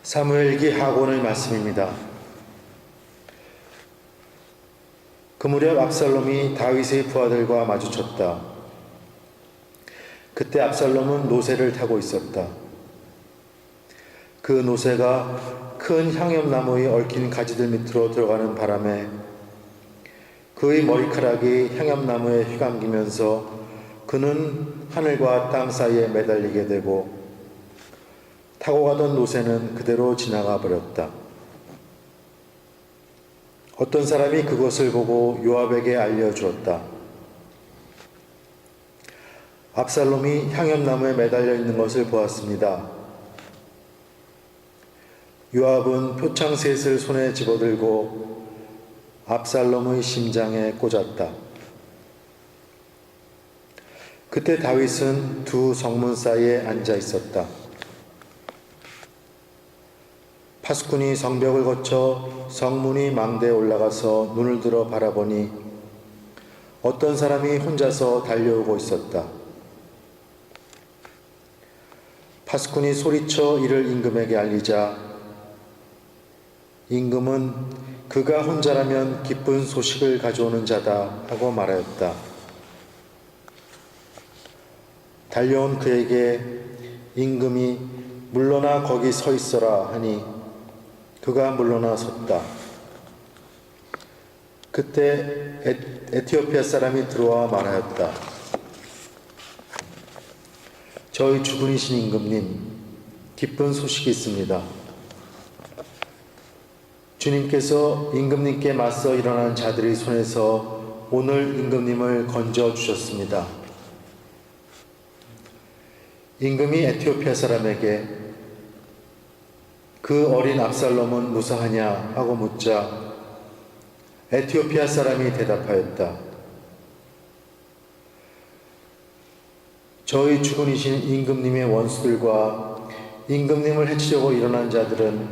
사무엘기 하곤의 말씀입니다. 그 무렵 압살롬이 다윗의 부하들과 마주쳤다. 그때 압살롬은 노새를 타고 있었다. 그 노새가 큰 향엽나무의 얽힌 가지들 밑으로 들어가는 바람에 그의 머리카락이 향엽나무에 휘감기면서 그는 하늘과 땅 사이에 매달리게 되고 타고 가던 노새는 그대로 지나가 버렸다. 어떤 사람이 그것을 보고 요압에게 알려주었다. 압살롬이 향엽나무에 매달려 있는 것을 보았습니다. 요압은 표창셋을 손에 집어들고 압살롬의 심장에 꽂았다. 그때 다윗은 두 성문 사이에 앉아 있었다. 파수꾼이 성벽을 거쳐 성문이 망대에 올라가서 눈을 들어 바라보니 어떤 사람이 혼자서 달려오고 있었다. 파수꾼이 소리쳐 이를 임금에게 알리자 임금은 그가 혼자라면 기쁜 소식을 가져오는 자다 하고 말하였다. 달려온 그에게 임금이 물러나 거기 서 있어라 하니 그가 물러나 섰다. 그때 에티오피아 사람이 들어와 말하였다. 저희 주군이신 임금님, 기쁜 소식이 있습니다. 주님께서 임금님께 맞서 일어난 자들의 손에서 오늘 임금님을 건져 주셨습니다. 임금이 에티오피아 사람에게 그 어린 압살롬은 무사하냐 하고 묻자 에티오피아 사람이 대답하였다. 저희 주군이신 임금님의 원수들과 임금님을 해치려고 일어난 자들은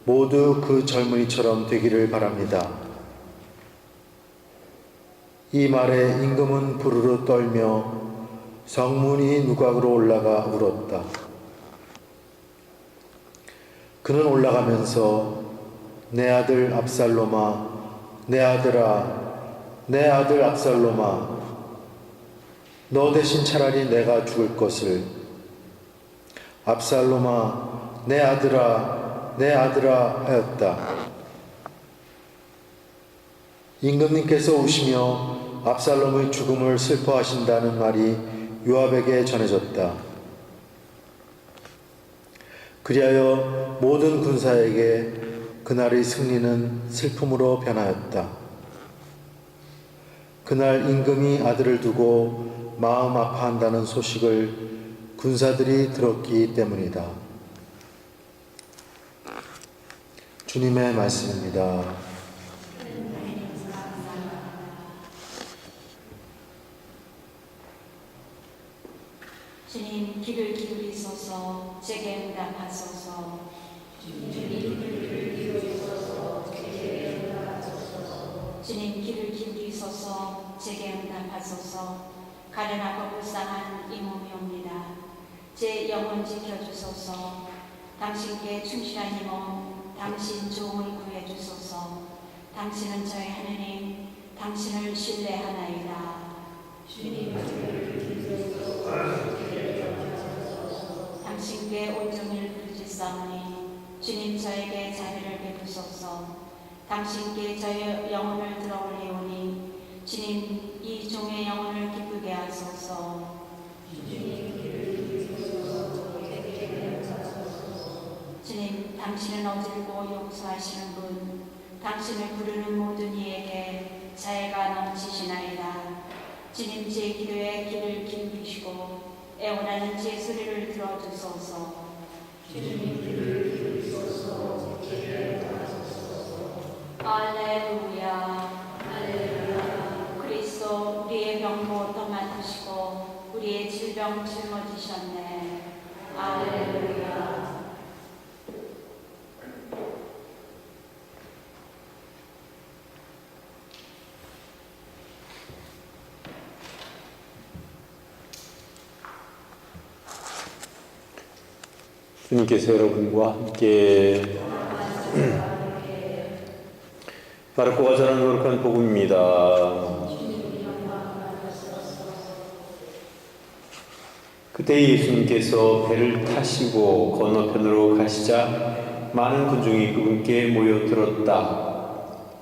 모두 그 젊은이처럼 되기를 바랍니다. 이 말에 임금은 부르르 떨며 성문이 누각으로 올라가 울었다. 그는 올라가면서 내 아들 압살롬아, 내 아들아, 내 아들 압살롬아, 너 대신 차라리 내가 죽을 것을. 압살롬아, 내 아들아, 내 아들아 하였다. 임금님께서 우시며 압살롬의 죽음을 슬퍼하신다는 말이 요압에게 전해졌다. 그리하여 모든 군사에게 그날의 승리는 슬픔으로 변하였다. 그날 임금이 아들을 두고 마음 아파한다는 소식을 군사들이 들었기 때문이다. 주님의 말씀입니다. 주님, 귀를 기울이소서. 제게 응답하소서. 주님, 귀를 기울이소서. 제게 응답하소서. 주님, 귀를 기울이소서. 제게 응답하소서. 가련하고 불쌍한 이 몸이옵니다. 제 영혼 지켜주소서. 당신께 충실한 이 몸, 당신 종을 구해주소서. 당신은 저의 하느님, 당신을 신뢰하나이다. 주님, 당신께 온종일 부르짖사오니 주님 저에게 자비를 베푸소서. 당신께 저의 영혼을 들어 올리오니 주님 이 종의 영혼을 기쁘게 하소서. 주님 당신은 어질고 용서하시는 분, 당신을 부르는 모든 이에게 자애가 넘치시나이다. 주님 제 기도에 귀를 기울이시고 애원하는 제 소리를 들어주소서. 주님 귀를 기울이소서. 제게 응답하소서. 할렐루야. 할렐루야. 그리스도 우리의 병고 더 맡으시고 우리의 질병 짊어지셨네. 할렐루야. 주님께서 여러분과 함께 마르코가 전하는 거룩한 복음입니다. 그때 예수님께서 배를 타시고 건너편으로 가시자 많은 군중이 그분께 모여들었다.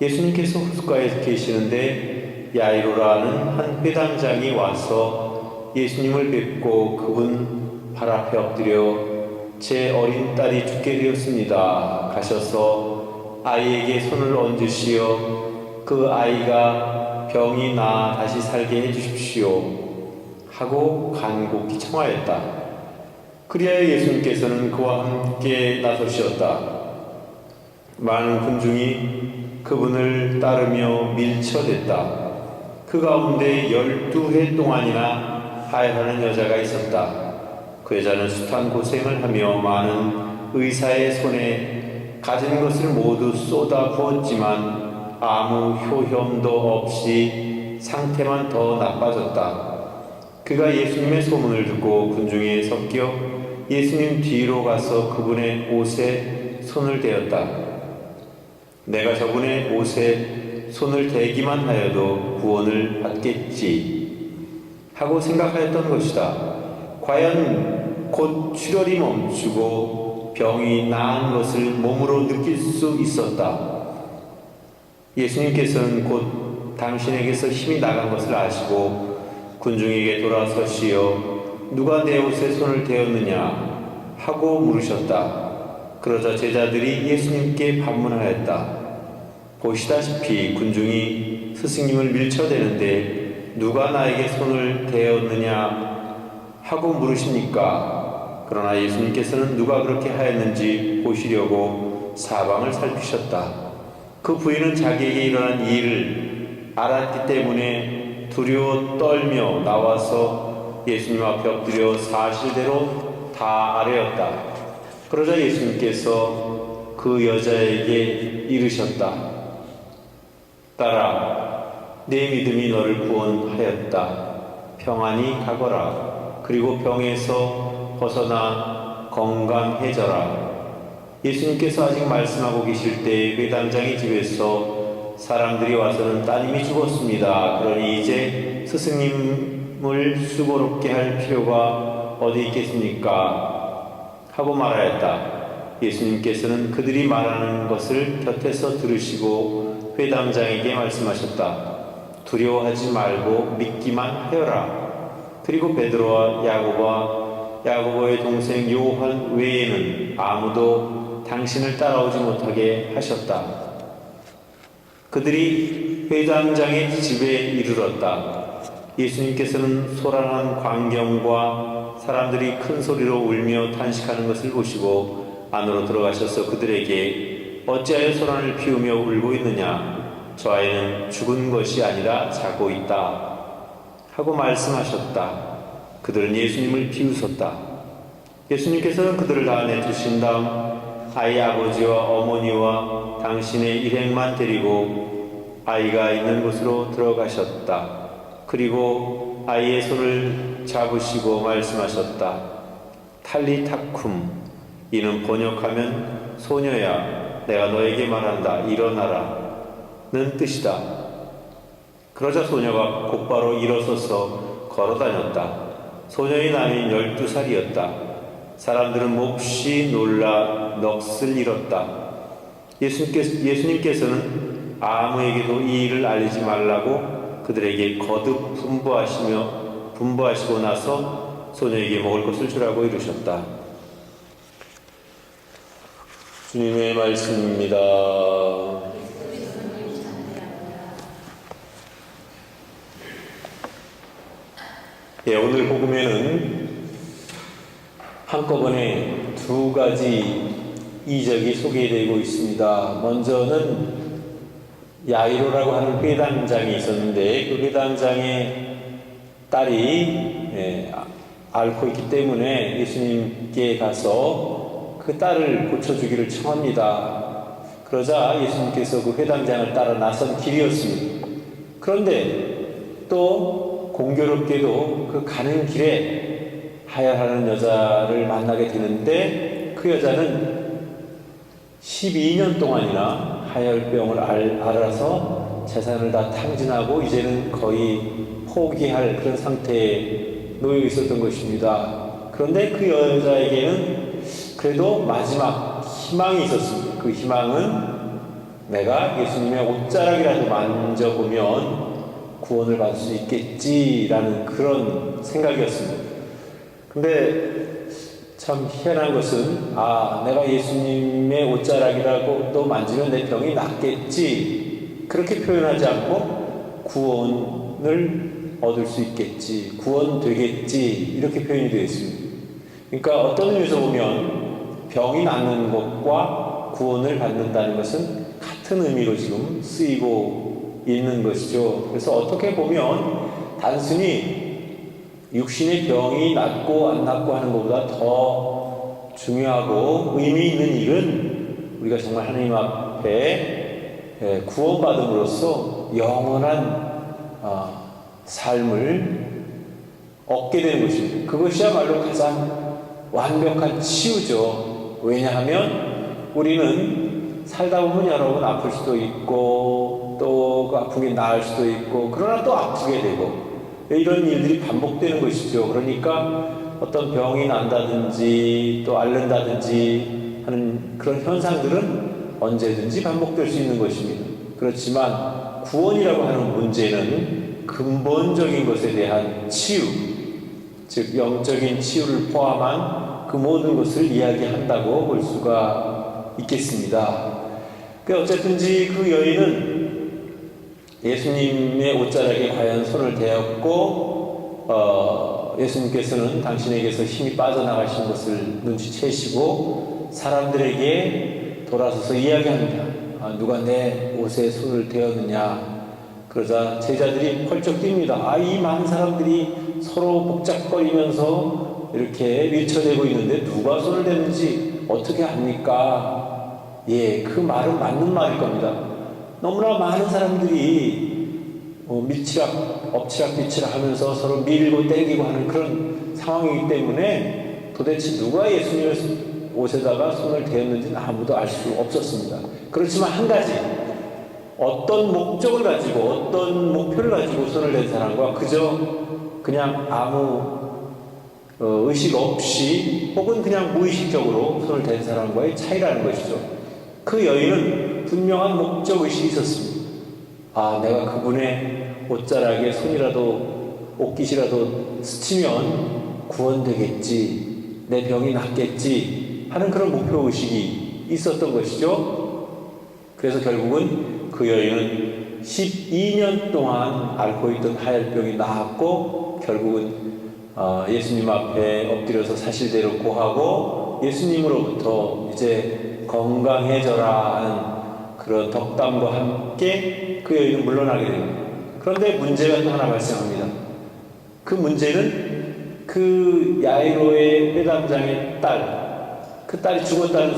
예수님께서 호숫가에 계시는데 야이로라는 한 회당장이 와서 예수님을 뵙고 그분 발 앞에 엎드려 제 어린 딸이 죽게 되었습니다. 가셔서 아이에게 손을 얹으시어 그 아이가 병이 나아 다시 살게 해주십시오 하고 간곡히 청하였다. 그리하여 예수님께서는 그와 함께 나서시었다. 많은 군중이 그분을 따르며 밀쳐댔다. 그 가운데 12해 동안이나 하혈하는 여자가 있었다. 그 여자는 숱한 고생을 하며 많은 의사의 손에 가진 것을 모두 쏟아 부었지만 아무 효험도 없이 상태만 더 나빠졌다. 그가 예수님의 소문을 듣고 군중에 섞여 예수님 뒤로 가서 그분의 옷에 손을 대었다. 내가 저분의 옷에 손을 대기만 하여도 구원을 받겠지 하고 생각하였던 것이다. 과연 곧 출혈이 멈추고 병이 나은 것을 몸으로 느낄 수 있었다. 예수님께서는 곧 당신에게서 힘이 나간 것을 아시고 군중에게 돌아서시어 누가 내 옷에 손을 대었느냐 하고 물으셨다. 그러자 제자들이 예수님께 반문하였다. 보시다시피 군중이 스승님을 밀쳐대는데 누가 나에게 손을 대었느냐 하고 물으십니까? 그러나 예수님께서는 누가 그렇게 하였는지 보시려고 사방을 살피셨다. 그 부인은 자기에게 일어난 일을 알았기 때문에 두려워 떨며 나와서 예수님 앞에 엎드려 사실대로 다 아뢰었다. 그러자 예수님께서 그 여자에게 이르셨다. 딸아, 내 믿음이 너를 구원하였다. 평안히 가거라. 그리고 병에서 벗어나 건강해져라. 예수님께서 아직 말씀하고 계실 때 회당장의 집에서 사람들이 와서는 따님이 죽었습니다. 그러니 이제 스승님을 수고롭게 할 필요가 어디 있겠습니까? 하고 말하였다. 예수님께서는 그들이 말하는 것을 곁에서 들으시고 회당장에게 말씀하셨다. 두려워하지 말고 믿기만 하여라. 그리고 베드로와 야고보의 동생 요한 외에는 아무도 당신을 따라오지 못하게 하셨다. 그들이 회당장의 집에 이르렀다. 예수님께서는 소란한 광경과 사람들이 큰 소리로 울며 탄식하는 것을 보시고 안으로 들어가셔서 그들에게 어찌하여 소란을 피우며 울고 있느냐? 저 아이는 죽은 것이 아니라 자고 있다 하고 말씀하셨다. 그들은 예수님을 비웃었다. 예수님께서는 그들을 다 내주신 다음 아이 아버지와 어머니와 당신의 일행만 데리고 아이가 있는 곳으로 들어가셨다. 그리고 아이의 손을 잡으시고 말씀하셨다. 탈리타쿰, 이는 번역하면 소녀야, 내가 너에게 말한다. 일어나라 는 뜻이다. 그러자 소녀가 곧바로 일어서서 걸어다녔다. 소녀의 나이는 12살이었다. 사람들은 몹시 놀라 넋을 잃었다. 예수님께서는 아무에게도 이 일을 알리지 말라고 그들에게 거듭 분부하시고 나서 소녀에게 먹을 것을 주라고 이르셨다. 주님의 말씀입니다. 예, 오늘 복음에는 한꺼번에 두 가지 이적이 소개되고 있습니다. 먼저는 야이로라고 하는 회당장이 있었는데 그 회당장의 딸이 앓고 있기 때문에 예수님께 가서 그 딸을 고쳐주기를 청합니다. 그러자 예수님께서 그 회당장을 따라 나선 길이었습니다. 그런데 또 공교롭게도 그 가는 길에 하혈하는 여자를 만나게 되는데 그 그 여자는 12년 동안이나 하혈병을 앓아서 재산을 다 탕진하고 이제는 거의 포기할 그런 상태에 놓여 있었던 것입니다. 그런데 그 여자에게는 그래도 마지막 희망이 있었습니다. 그 희망은 내가 예수님의 옷자락이라도 만져보면 구원을 받을 수 있겠지라는 그런 생각이었습니다. 근데 참 희한한 것은 내가 예수님의 옷자락이라고 또 만지면 내 병이 낫겠지 그렇게 표현하지 않고 구원을 얻을 수 있겠지, 구원되겠지 이렇게 표현이 되어 있습니다. 그러니까 어떤 의미에서 보면 병이 낫는 것과 구원을 받는다는 것은 같은 의미로 지금 쓰이고 있는 것이죠. 그래서 어떻게 보면 단순히 육신의 병이 낫고 안 낫고 하는 것보다 더 중요하고 의미 있는 일은 우리가 정말 하나님 앞에 구원받음으로써 영원한 삶을 얻게 되는 것입니다. 그것이야말로 가장 완벽한 치유죠. 왜냐하면 우리는 살다 보면 여러분 아플 수도 있고 또 그 아픈 게 나을 수도 있고 그러나 또 아프게 되고 이런 일들이 반복되는 것이죠. 그러니까 어떤 병이 난다든지 또 앓는다든지 하는 그런 현상들은 언제든지 반복될 수 있는 것입니다. 그렇지만 구원이라고 하는 문제는 근본적인 것에 대한 치유, 즉 영적인 치유를 포함한 그 모든 것을 이야기한다고 볼 수가 있겠습니다. 어쨌든지 그 여인은 예수님의 옷자락에 과연 손을 대었고 예수님께서는 당신에게서 힘이 빠져나가신 것을 눈치채시고 사람들에게 돌아서서 이야기합니다. 누가 내 옷에 손을 대었느냐. 그러자 제자들이 펄쩍 뜁니다. 이 많은 사람들이 서로 복잡거리면서 이렇게 밀쳐대고 있는데 누가 손을 댔는지 어떻게 합니까? 그 말은 맞는 말일 겁니다. 너무나 많은 사람들이 엎치락 하면서 서로 밀고 땡기고 하는 그런 상황이기 때문에 도대체 누가 예수님의 옷에다가 손을 대었는지는 아무도 알 수 없었습니다. 그렇지만 한 가지, 어떤 목적을 가지고 어떤 목표를 가지고 손을 댄 사람과 그저 그냥 아무 의식 없이 혹은 그냥 무의식적으로 손을 댄 사람과의 차이라는 것이죠. 그 여인은 분명한 목적의식이 있었습니다. 내가 그분의 옷자락에 옷깃이라도 스치면 구원되겠지, 내 병이 낫겠지 하는 그런 목표의식이 있었던 것이죠. 그래서 결국은 그 여인은 12년 동안 앓고 있던 하혈병이 나았고 결국은 예수님 앞에 엎드려서 사실대로 고하고 예수님으로부터 이제 건강해져라 하는 그런 덕담과 함께 그 여인은 물러나게 됩니다. 그런데 문제가 또 하나 발생합니다. 그 문제는 그 야이로의 회당장의 그 딸이 죽었다는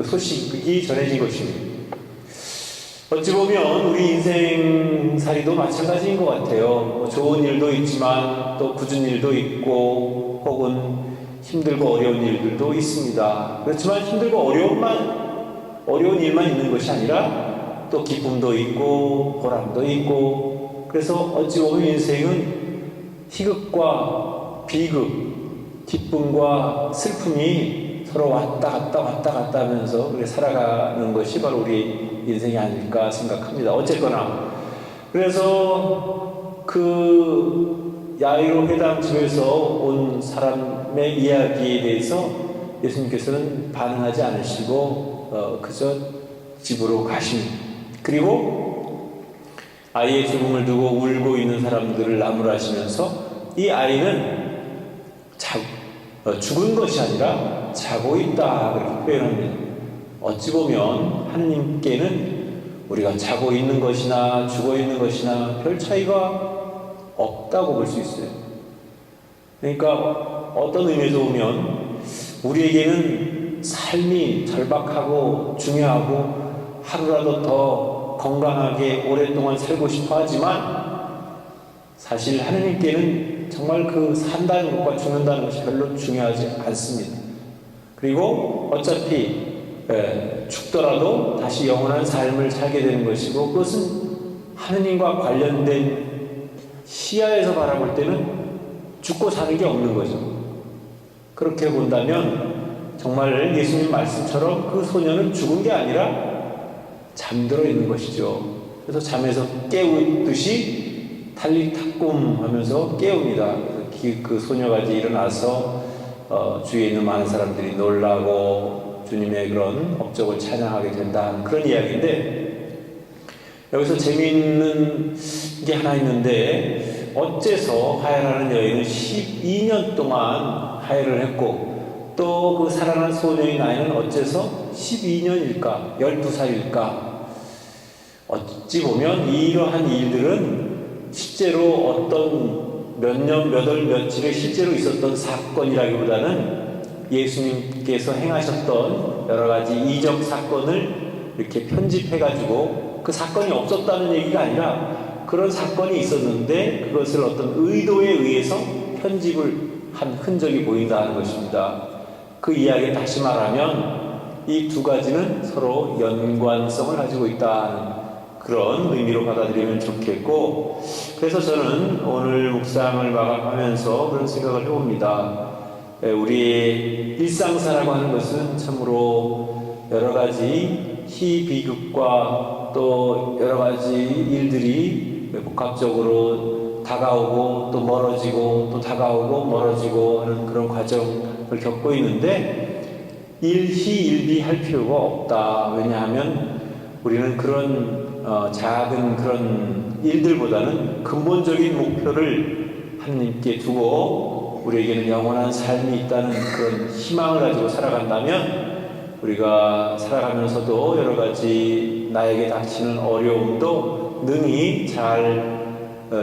소식이 전해진 것입니다. 어찌 보면 우리 인생살이도 마찬가지인 것 같아요. 좋은 일도 있지만 또 굳은 일도 있고 혹은 힘들고 어려운 일들도 있습니다. 그렇지만 힘들고 어려운 일만 있는 것이 아니라 또 기쁨도 있고 보람도 있고 그래서 어찌 보면 인생은 희극과 비극, 기쁨과 슬픔이 서로 왔다 갔다 하면서 그렇게 살아가는 것이 바로 우리 인생이 아닐까 생각합니다. 어쨌거나 그래서 그 야이로 회당 집에서 온 사람의 이야기에 대해서 예수님께서는 반응하지 않으시고 그저 집으로 가십니다. 그리고 아이의 죽음을 두고 울고 있는 사람들을 나무라시면서 이 아이는 죽은 것이 아니라 자고 있다 그렇게 표현합니다. 어찌 보면 하느님께는 우리가 자고 있는 것이나 죽어 있는 것이나 별 차이가 없다고 볼 수 있어요. 그러니까 어떤 의미에서 보면 우리에게는 삶이 절박하고 중요하고 하루라도 더 건강하게 오랫동안 살고 싶어 하지만 사실 하느님께는 정말 그 산다는 것과 죽는다는 것이 별로 중요하지 않습니다. 그리고 어차피 죽더라도 다시 영원한 삶을 살게 되는 것이고, 그것은 하느님과 관련된 시야에서 바라볼 때는 죽고 사는 게 없는 거죠. 그렇게 본다면 정말 예수님 말씀처럼 그 소녀는 죽은 게 아니라 잠들어 있는 것이죠. 그래서 잠에서 깨우듯이 탈리타꿈 하면서 깨웁니다. 그 소녀가 이제 일어나서 주위에 있는 많은 사람들이 놀라고 주님의 그런 업적을 찬양하게 된다는 그런 이야기인데, 여기서 재미있는 게 하나 있는데, 어째서 하엘하는 여인은 12년 동안 하엘을 했고, 또 그 살아난 소녀의 나이는 어째서 12년일까 12살일까? 어찌 보면 이러한 일들은 실제로 어떤 몇 년, 몇 월, 며칠에 실제로 있었던 사건이라기보다는 예수님께서 행하셨던 여러 가지 이적 사건을 이렇게 편집해가지고, 그 사건이 없었다는 얘기가 아니라 그런 사건이 있었는데 그것을 어떤 의도에 의해서 편집을 한 흔적이 보인다는 것입니다. 그 이야기를 다시 말하면 이 두 가지는 서로 연관성을 가지고 있다는 그런 의미로 받아들이면 좋겠고, 그래서 저는 오늘 묵상을 마감하면서 그런 생각을 해봅니다. 우리의 일상사라고 하는 것은 참으로 여러 가지 희비극과 또 여러 가지 일들이 복합적으로 다가오고 또 멀어지고 또 다가오고 멀어지고 하는 그런 과정을 겪고 있는데, 일희일비 할 필요가 없다. 왜냐하면 우리는 그런 작은 그런 일들보다는 근본적인 목표를 하나님께 두고 우리에게는 영원한 삶이 있다는 그런 희망을 가지고 살아간다면, 우리가 살아가면서도 여러 가지 나에게 닥치는 어려움도 능히 잘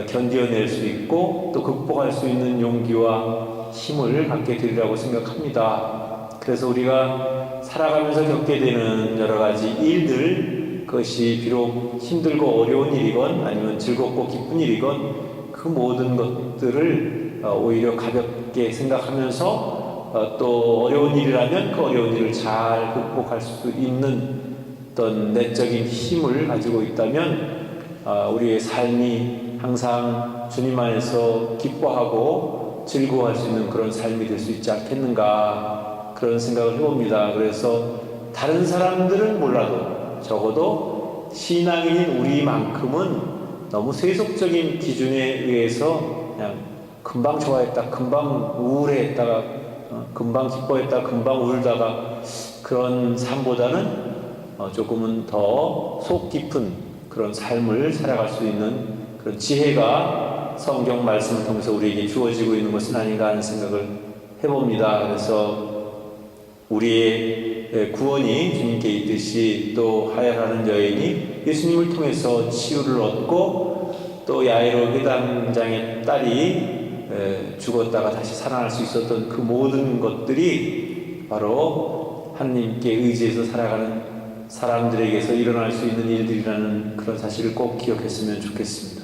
견뎌낼 수 있고 또 극복할 수 있는 용기와 힘을 갖게 되리라고 생각합니다. 그래서 우리가 살아가면서 겪게 되는 여러 가지 일들, 그것이 비록 힘들고 어려운 일이건 아니면 즐겁고 기쁜 일이건 그 모든 것들을 오히려 가볍게 생각하면서 또 어려운 일이라면 그 어려운 일을 잘 극복할 수 있는 어떤 내적인 힘을 가지고 있다면 우리의 삶이 항상 주님 안에서 기뻐하고 즐거워할 수 있는 그런 삶이 될 수 있지 않겠는가, 그런 생각을 해봅니다. 그래서 다른 사람들은 몰라도 적어도 신앙인인 우리만큼은 너무 세속적인 기준에 의해서 그냥 금방 좋아했다, 금방 우울해했다가 금방 기뻐했다, 금방 울다가 그런 삶보다는 조금은 더 속 깊은 그런 삶을 살아갈 수 있는 그런 지혜가 성경 말씀을 통해서 우리에게 주어지고 있는 것은 아닌가 하는 생각을 해봅니다. 그래서 우리의 구원이 주님께 있듯이 또 하엘하는 여인이 예수님을 통해서 치유를 얻고 또 야이로 회당장의 딸이 죽었다가 다시 살아날 수 있었던 그 모든 것들이 바로 하나님께 의지해서 살아가는 사람들에게서 일어날 수 있는 일들이라는 그런 사실을 꼭 기억했으면 좋겠습니다.